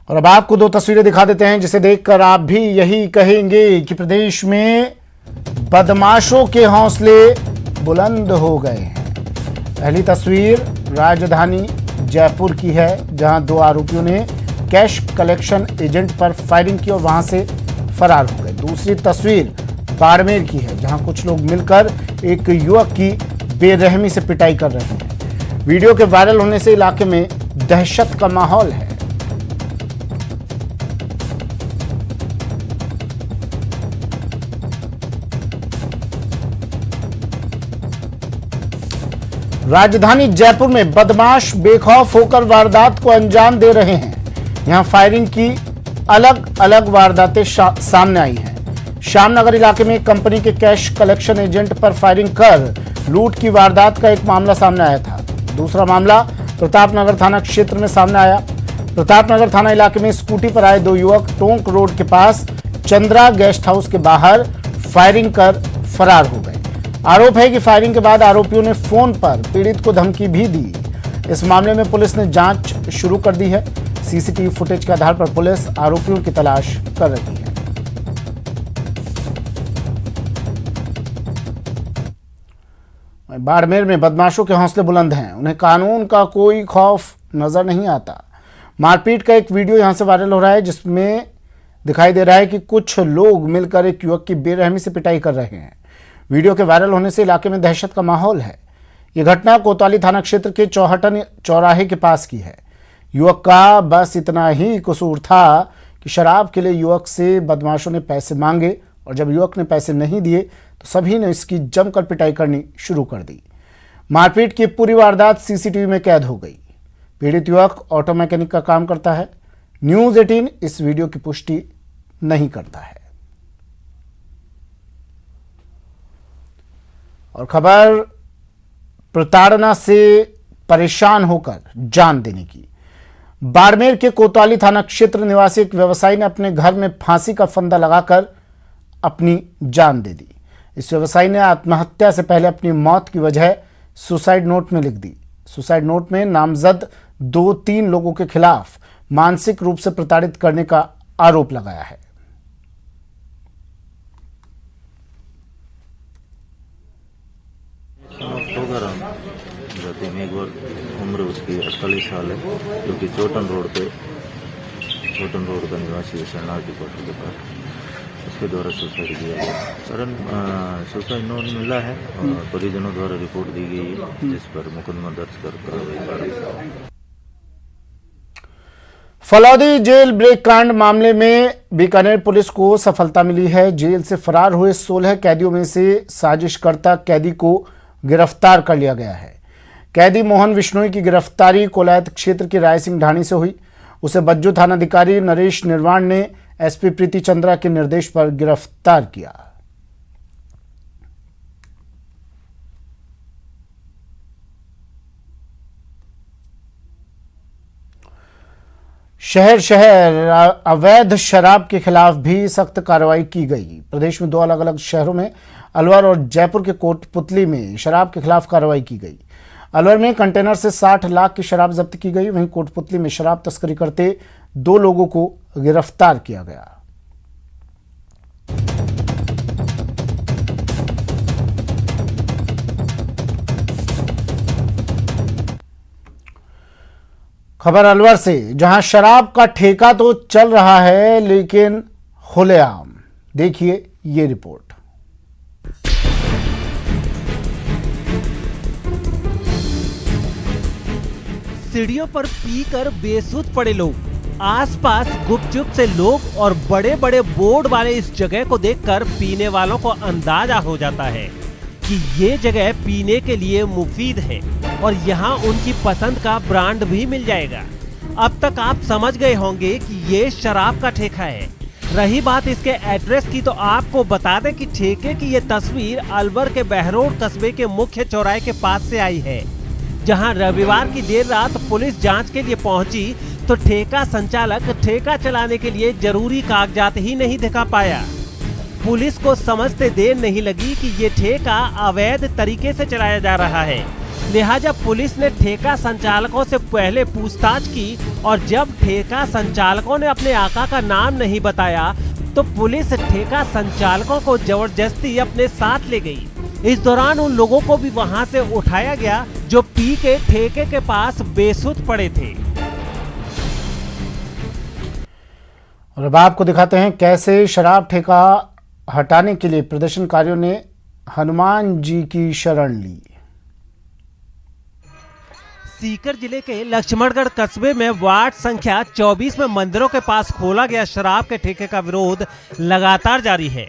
और अब आपको दो तस्वीरें दिखा देते हैं जिसे देखकर आप भी यही कहेंगे कि प्रदेश में बदमाशों के हौसले बुलंद हो गए हैं। पहली तस्वीर राजधानी जयपुर की है, जहां दो आरोपियों ने कैश कलेक्शन एजेंट पर फायरिंग की और वहां से फरार हो गए। दूसरी तस्वीर बाड़मेर की है, जहां कुछ लोग मिलकर एक युवक की बेरहमी से पिटाई कर रहे हैं। वीडियो के वायरल होने से इलाके में दहशत का माहौल है। राजधानी जयपुर में बदमाश बेखौफ होकर वारदात को अंजाम दे रहे हैं। यहां फायरिंग की अलग अलग वारदातें सामने आई हैं। श्यामनगर इलाके में कंपनी के कैश कलेक्शन एजेंट पर फायरिंग कर लूट की वारदात का एक मामला सामने आया था। दूसरा मामला प्रतापनगर थाना क्षेत्र में सामने आया। प्रतापनगर थाना इलाके में स्कूटी पर आए दो युवक टोंक रोड के पास चंद्रा गेस्ट हाउस के बाहर फायरिंग कर फरार हो गए। आरोप है कि फायरिंग के बाद आरोपियों ने फोन पर पीड़ित को धमकी भी दी। इस मामले में पुलिस ने जांच शुरू कर दी है। सीसीटीवी फुटेज के आधार पर पुलिस आरोपियों की तलाश कर रही है। बाड़मेर में बदमाशों के हौसले बुलंद हैं। उन्हें कानून का कोई खौफ नजर नहीं आता। मारपीट का एक वीडियो यहां से वायरल हो रहा है, जिसमें दिखाई दे रहा है कि कुछ लोग मिलकर एक युवक की बेरहमी से पिटाई कर रहे हैं। वीडियो के वायरल होने से इलाके में दहशत का माहौल है। यह घटना कोतवाली थाना क्षेत्र के चौहटन चौराहे के पास की है। युवक का बस इतना ही कसूर था कि शराब के लिए युवक से बदमाशों ने पैसे मांगे और जब युवक ने पैसे नहीं दिए तो सभी ने इसकी जमकर पिटाई करनी शुरू कर दी। मारपीट की पूरी वारदात सीसीटीवी में कैद हो गई। पीड़ित युवक ऑटो मैकेनिक का काम करता है। न्यूज़ 18 इस वीडियो की पुष्टि नहीं करता है। और खबर प्रताड़ना से परेशान होकर जान देने की। बाड़मेर के कोतवाली थाना क्षेत्र निवासी एक व्यवसायी ने अपने घर में फांसी का फंदा लगाकर अपनी जान दे दी। इस व्यवसायी ने आत्महत्या से पहले अपनी मौत की वजह सुसाइड नोट में लिख दी। सुसाइड नोट में नामजद 2-3 लोगों के खिलाफ मानसिक रूप से प्रताड़ित करने का आरोप लगाया है। उम्र उसकी 48 साल है, जो कि चौटन रोड का निवासी है, शरणार्थी क्वार्टर के पास। उसके द्वारा सुसाइड किया गया। कारण सुसाइड नोट मिला है और परिजनों द्वारा रिपोर्ट दी गई है, जिस पर मुकदमा दर्ज कर कार्रवाई। फलौदी जेल ब्रेक कांड मामले में बीकानेर पुलिस को सफलता मिली है। जेल से फरार हुए 16 कैदियों में से साजिशकर्ता कैदी को गिरफ्तार कर लिया गया है। कैदी मोहन विश्नोई की गिरफ्तारी कोलायत क्षेत्र के राय सिंह ढाणी से हुई। उसे बज्जू थानाधिकारी नरेश निर्वाण ने एसपी प्रीति चंद्रा के निर्देश पर गिरफ्तार किया। शहर शहर अवैध शराब के खिलाफ भी सख्त कार्रवाई की गई। प्रदेश में दो अलग अलग शहरों में अलवर और जयपुर के कोटपुतली में शराब के खिलाफ कार्रवाई की गई। अलवर में कंटेनर से 60 लाख की शराब जब्त की गई। वहीं कोटपुतली में शराब तस्करी करते 2 लोगों को गिरफ्तार किया गया। खबर अलवर से, जहां शराब का ठेका तो चल रहा है लेकिन खुलेआम। देखिए ये रिपोर्ट। सीढ़ियों पर पीकर बेसुध पड़े लोग, आसपास गुपचुप से लोग और बड़े बड़े बोर्ड वाले इस जगह को देखकर पीने वालों को अंदाजा हो जाता है कि ये जगह पीने के लिए मुफीद है और यहाँ उनकी पसंद का ब्रांड भी मिल जाएगा। अब तक आप समझ गए होंगे कि ये शराब का ठेका है। रही बात इसके एड्रेस की, तो आपको बता दें कि ठेके की ये तस्वीर अलवर के बहरोड कस्बे के मुख्य चौराहे के पास से आई है, जहां रविवार की देर रात पुलिस जांच के लिए पहुंची तो ठेका संचालक ठेका चलाने के लिए जरूरी कागजात ही नहीं दिखा पाया। पुलिस को समझते देर नहीं लगी कि ये ठेका अवैध तरीके से चलाया जा रहा है। लिहाजा पुलिस ने ठेका संचालकों से पहले पूछताछ की और जब ठेका संचालकों ने अपने आका का नाम नहीं बताया तो पुलिस ठेका संचालकों को जबरदस्ती अपने साथ ले गई। इस दौरान उन लोगों को भी वहां से उठाया गया जो पी के ठेके के पास बेसुध पड़े थे। और अब आपको दिखाते हैं कैसे शराब ठेका हटाने के लिए प्रदर्शनकारियों ने हनुमान जी की शरण ली। सीकर जिले के लक्ष्मणगढ़ कस्बे में वार्ड संख्या 24 में मंदिरों के पास खोला गया शराब के ठेके का विरोध लगातार जारी है।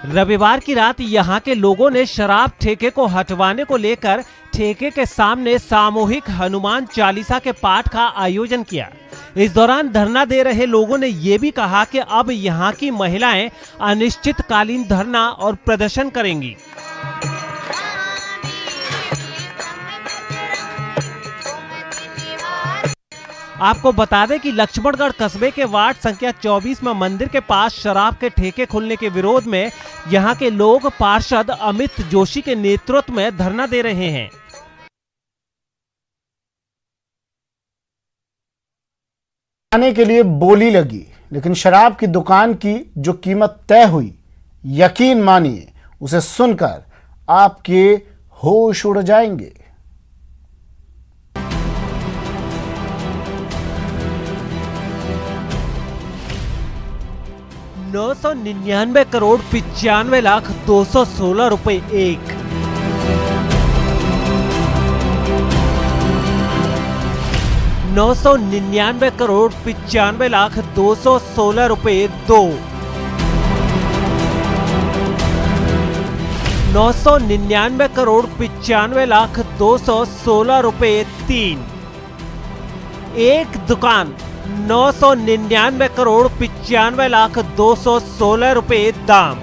रविवार की रात यहां के लोगों ने शराब ठेके को हटवाने को लेकर ठेके के सामने सामूहिक हनुमान चालीसा के पाठ का आयोजन किया। इस दौरान धरना दे रहे लोगों ने ये भी कहा कि अब यहां की महिलाएं अनिश्चितकालीन धरना और प्रदर्शन करेंगी। आपको बता दें कि लक्ष्मणगढ़ कस्बे के वार्ड संख्या 24 में मंदिर के पास शराब के ठेके खुलने के विरोध में यहां के लोग पार्षद अमित जोशी के नेतृत्व में धरना दे रहे हैं। आने के लिए बोली लगी, लेकिन शराब की दुकान की जो कीमत तय हुई, यकीन मानिए उसे सुनकर आपके होश उड़ जाएंगे। 999 करोड़ 95 लाख 216 रुपए एक। $999 करोड़ 95 लाख 216 रुपए 2। 999 करोड़ 95 लाख 216 रुपए 3। एक दुकान 999 करोड़ 95 लाख 216 रुपए दाम।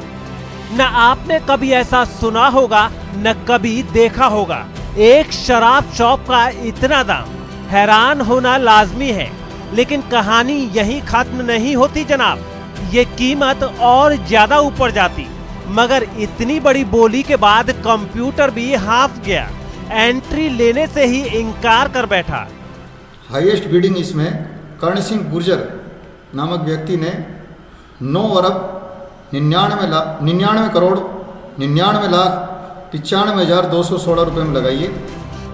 न आपने कभी ऐसा सुना होगा न कभी देखा होगा। एक शराब शॉप का इतना दाम, हैरान होना लाजमी है। लेकिन कहानी यहीं खत्म नहीं होती जनाब, ये कीमत और ज्यादा ऊपर जाती। मगर इतनी बड़ी बोली के बाद कंप्यूटर भी हाफ गया, एंट्री लेने से ही इनकार कर बैठा। हाईएस्ट बिडिंग इसमें कर्ण सिंह गुर्जर नामक व्यक्ति ने 9 अरब 99 करोड़ 99 लाख 95,216 रुपए में लगाइए।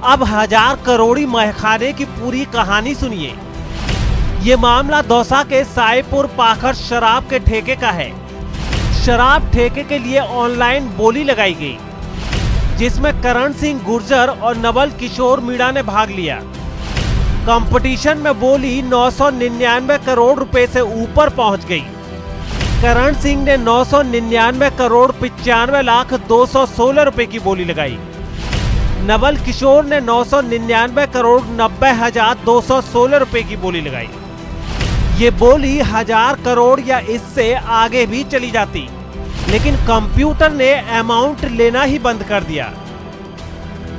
अब 1000 करोड़ी महखाने की पूरी कहानी सुनिए। ये मामला दौसा के साईपुर पाखर शराब के ठेके का है। शराब ठेके के लिए ऑनलाइन बोली लगाई गई, जिसमें करण सिंह गुर्जर और नवल किशोर मीणा ने भाग लिया। कंपटीशन में बोली 999 करोड़ रुपए से ऊपर पहुंच गई। करण सिंह ने 999 करोड़ 95 लाख 216 रुपए की बोली लगाई। नवल किशोर ने 999 करोड़ 90,216 रुपए की बोली लगाई। ये बोली 1000 करोड़ या इससे आगे भी चली जाती, लेकिन कंप्यूटर ने अमाउंट लेना ही बंद कर दिया।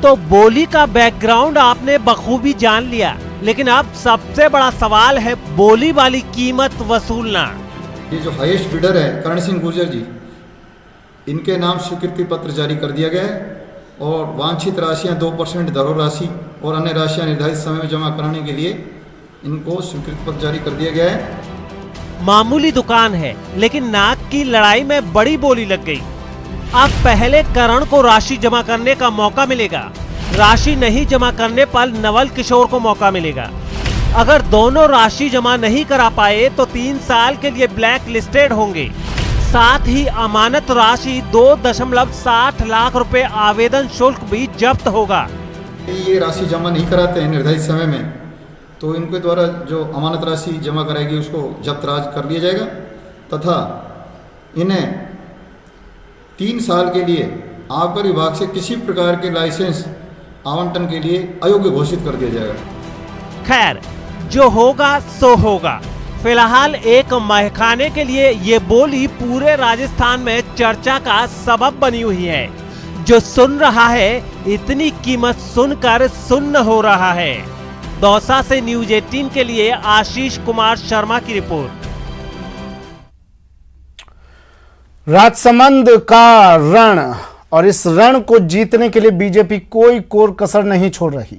तो बोली का बैकग्राउंड आपने बखूबी जान लिया, लेकिन अब सबसे बड़ा सवाल है बोली वाली कीमत वसूलना। ये जो हाईएस्ट बिडर है कर्ण सिंह गुर्जर जी, इनके नाम स्वीकृति पत्र जारी कर दिया गया है और वांछित राशियां 2% दरों राशि और अन्य राशियां निर्धारित समय में जमा कराने के लिए इनको स्वीकृति पत्र जारी कर दिया गया है। मामूली दुकान है, लेकिन नाक की लड़ाई में बड़ी बोली लग गई। अब पहले करण को राशि जमा करने का मौका मिलेगा, राशि नहीं जमा करने पर नवल किशोर को मौका मिलेगा। अगर दोनों राशि जमा नहीं करा पाए तो 3 साल के लिए ब्लैक लिस्टेड होंगे। साथ ही अमानत राशि 2.60 लाख रुपए आवेदन शुल्क भी जब्त होगा। ये राशि जमा नहीं कराते हैं निर्धारित समय में, तो इनके द्वारा जो अमानत राशि जमा कराएगी उसको जब्त राज कर लिया जाएगा तथा इन्हें 3 साल के लिए आबकारी विभाग से किसी प्रकार के लाइसेंस आवंटन के लिए अयोग्य घोषित कर दिया जाएगा। खैर, जो होगा सो होगा। फिलहाल एक महखाने के लिए ये बोली पूरे राजस्थान में चर्चा का सबब बनी हुई है। जो सुन रहा है इतनी कीमत सुनकर सुन्न हो रहा है। दौसा से न्यूज 18 के लिए आशीष कुमार शर्मा की रिपोर्ट। राजसमंद का रण और इस रण को जीतने के लिए बीजेपी कोई कोर कसर नहीं छोड़ रही।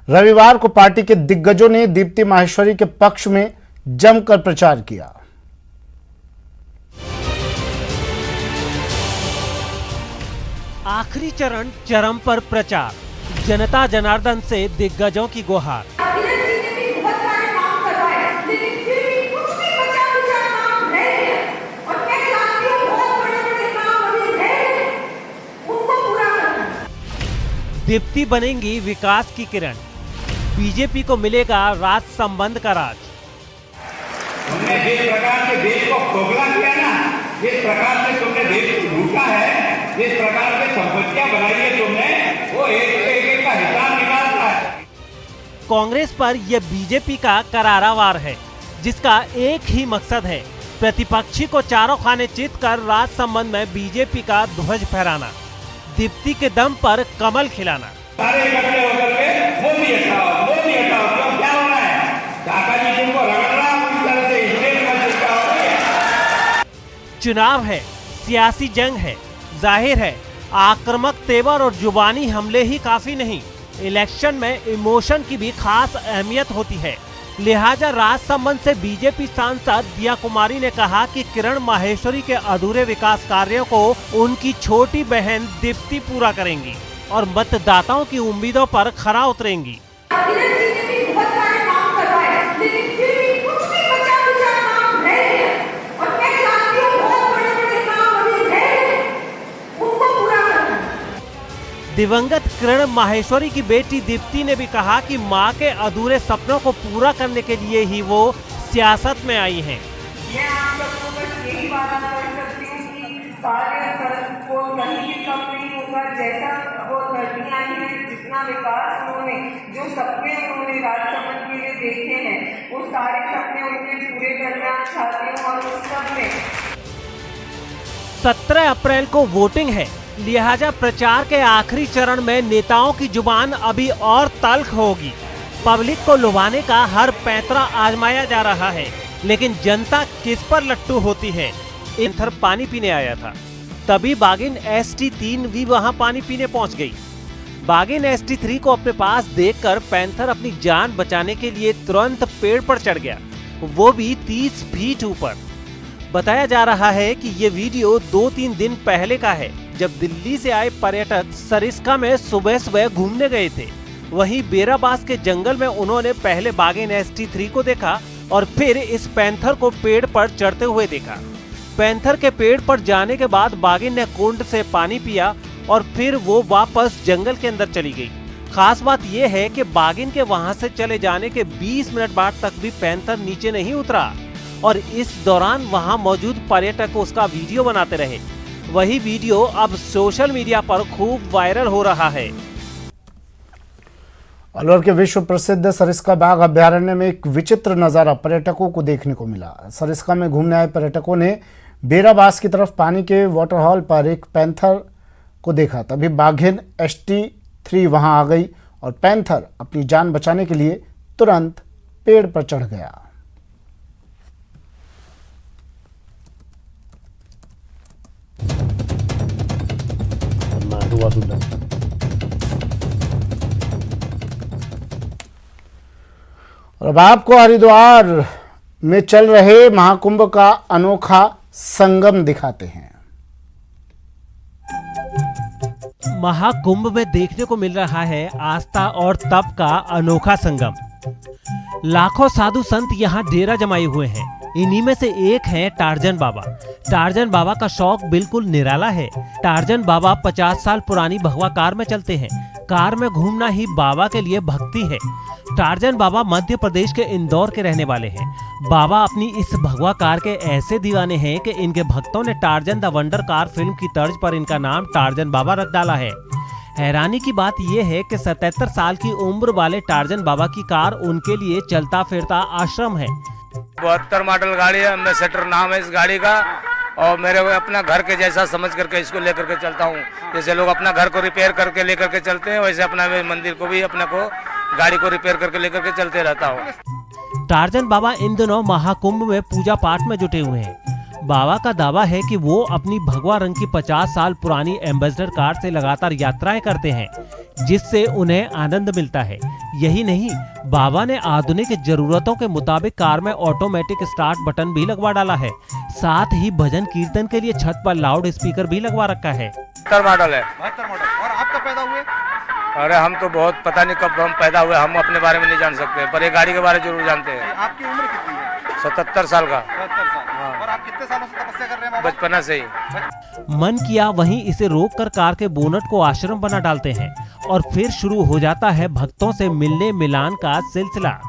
रविवार को पार्टी के दिग्गजों ने दीप्ति माहेश्वरी के पक्ष में जमकर प्रचार किया। आखिरी चरण पर प्रचार, जनता जनार्दन से दिग्गजों की गुहार। दीप्ति बनेंगी विकास की किरण, बीजेपी को मिलेगा राज संबंध का राज। तुमने जिस प्रकार से देश को खोखला किया ना, जिस प्रकार से तुमने देश को लूटा है, जिस प्रकार से संपत्तियां बनाई है तुमने, वो एक का हिसाब निकालता है। कांग्रेस पर यह बीजेपी का करारा वार है, जिसका एक ही मकसद है, प्रतिपक्षी को चारों खाने चित कर राज संबंध में बीजेपी का ध्वज फहराना, दीप्ति के दम पर कमल खिलाना। सारे इकट्ठे होकर के मोदी हटाओ, क्यों क्या होना है? काका जी तुमको रगड़ रहा है, इस तरह से इसलिए क्या हो रही है? चुनाव है, सियासी जंग है, जाहिर है आक्रामक तेवर और जुबानी हमले ही काफी नहीं, इलेक्शन में इमोशन की भी खास अहमियत होती है। लिहाजा राज संबंध से बीजेपी सांसद दिया कुमारी ने कहा कि किरण माहेश्वरी के अधूरे विकास कार्यों को उनकी छोटी बहन दीप्ति पूरा करेंगी और मतदाताओं की उम्मीदों पर खरा उतरेंगी। दिवंगत किरण माहेश्वरी की बेटी दीप्ति ने भी कहा कि मां के अधूरे सपनों को पूरा करने के लिए ही वो सियासत में आई हैं। मैं आप सबको बस यही वादा कर सकती हूँ कि कार्य को कहीं भी कम नहीं होगा, जैसा वो करती आई है, जितना विकास उन्होंने, जो सपने उन्होंने राजसमंद के लिए देखे हैं, वो सारे सपने उनके पूरे करना चाहती हूँ। और उस सब में 17 अप्रैल को वोटिंग है, लिहाजा प्रचार के आखिरी चरण में नेताओं की जुबान अभी और तल्ख होगी। पब्लिक को लुभाने का हर पैंतरा आजमाया जा रहा है, लेकिन जनता किस पर लट्टू होती है। पैंथर पानी पीने आया था, तभी बागिन ST3 भी वहां पानी पीने पहुंच गई। बागिन ST3 को अपने पास देखकर पैंथर अपनी जान बचाने के लिए तुरंत पेड़ पर चढ़ गया, वो भी 30 फीट ऊपर। बताया जा रहा है कि ये वीडियो 2-3 दिन पहले का है, जब दिल्ली से आए पर्यटक सरिस्का में सुबह सुबह घूमने गए थे। वहीं बेराबास के जंगल में उन्होंने पहले बागिन ST3 को देखा और फिर इस पैंथर को पेड़ पर चढ़ते हुए देखा। पैंथर के पेड़ पर जाने के बाद बागिन ने कुंड से पानी पिया और फिर वो वापस जंगल के अंदर चली गई। खास बात यह है कि बागिन के वहां से चले जाने के 20 मिनट बाद तक भी पैंथर नीचे नहीं उतरा और इस दौरान वहां मौजूद पर्यटक उसका वीडियो बनाते रहे। वही वीडियो अब सोशल मीडिया पर खूब वायरल हो रहा है। अलवर के विश्व प्रसिद्ध सरिस्का बाघ अभ्यारण्य में एक विचित्र नजारा पर्यटकों को देखने को मिला। सरिस्का में घूमने आए पर्यटकों ने बेराबास की तरफ पानी के वाटरहॉल पर एक पैंथर को देखा, तभी बाघिन ST3 वहां आ गई और पैंथर अपनी जान बचाने के लिए तुरंत पेड़ पर चढ़ गया। और अब आपको हरिद्वार में चल रहे महाकुंभ का अनोखा संगम दिखाते हैं। महाकुंभ में देखने को मिल रहा है आस्था और तप का अनोखा संगम। लाखों साधु संत यहाँ डेरा जमाए हुए हैं। इन्हीं में से एक है टार्जन बाबा। टार्जन बाबा का शौक बिल्कुल निराला है। टार्जन बाबा 50 साल पुरानी भगवा कार में चलते हैं। कार में घूमना ही बाबा के लिए भक्ति है। टार्जन बाबा मध्य प्रदेश के इंदौर के रहने वाले हैं। बाबा अपनी इस भगवा कार के ऐसे दीवाने हैं कि इनके भक्तों ने Tarzan the wonder car film की तर्ज पर इनका नाम टार्जन बाबा रख डाला है। हैरानी की बात यह है कि 77 साल की उम्र वाले टार्जन बाबा की कार उनके लिए चलता फिरता आश्रम है। 72 मॉडल गाड़ी है, एम्बेसडर नाम है इस गाड़ी का, और मेरे अपना घर के जैसा समझ करके इसको लेकर के चलता हूँ। जैसे लोग अपना घर को रिपेयर करके लेकर के चलते हैं, वैसे अपना मंदिर को भी अपने को गाड़ी को रिपेयर करके लेकर के चलते रहता हूँ। टार्जन बाबा इन दिनों महाकुंभ में पूजा पाठ में जुटे हुए हैं। बाबा का दावा है कि वो अपनी भगवा रंग की 50 साल पुरानी एम्बेसडर कार से लगातार यात्राएं करते हैं, जिससे उन्हें आनंद मिलता है। यही नहीं, बाबा ने आधुनिक जरूरतों के मुताबिक कार में ऑटोमेटिक स्टार्ट बटन भी लगवा डाला है। साथ ही भजन कीर्तन के लिए छत पर लाउड स्पीकर भी लगवा रखा है। 72 मॉडल है। 72 मॉडल। और आप कब पैदा हुए? अरे हम तो बहुत पता नहीं कब हम पैदा हुए, हम अपने बारे में नहीं जान सकते, पर ये गाड़ी के बारे में जरूर जानते हैं। आपकी उम्र कितनी है? 77 साल का। 77 साल। और आप कितने सालों से तपस्या कर रहे हैं बाबा? बचपना से ही। मन किया वहीं इसे रोककर कार के बोनट को आश्रम बना डालते हैं और फिर शुरू हो जाता है भक्तों से मिलने मिलान का सिलसिला।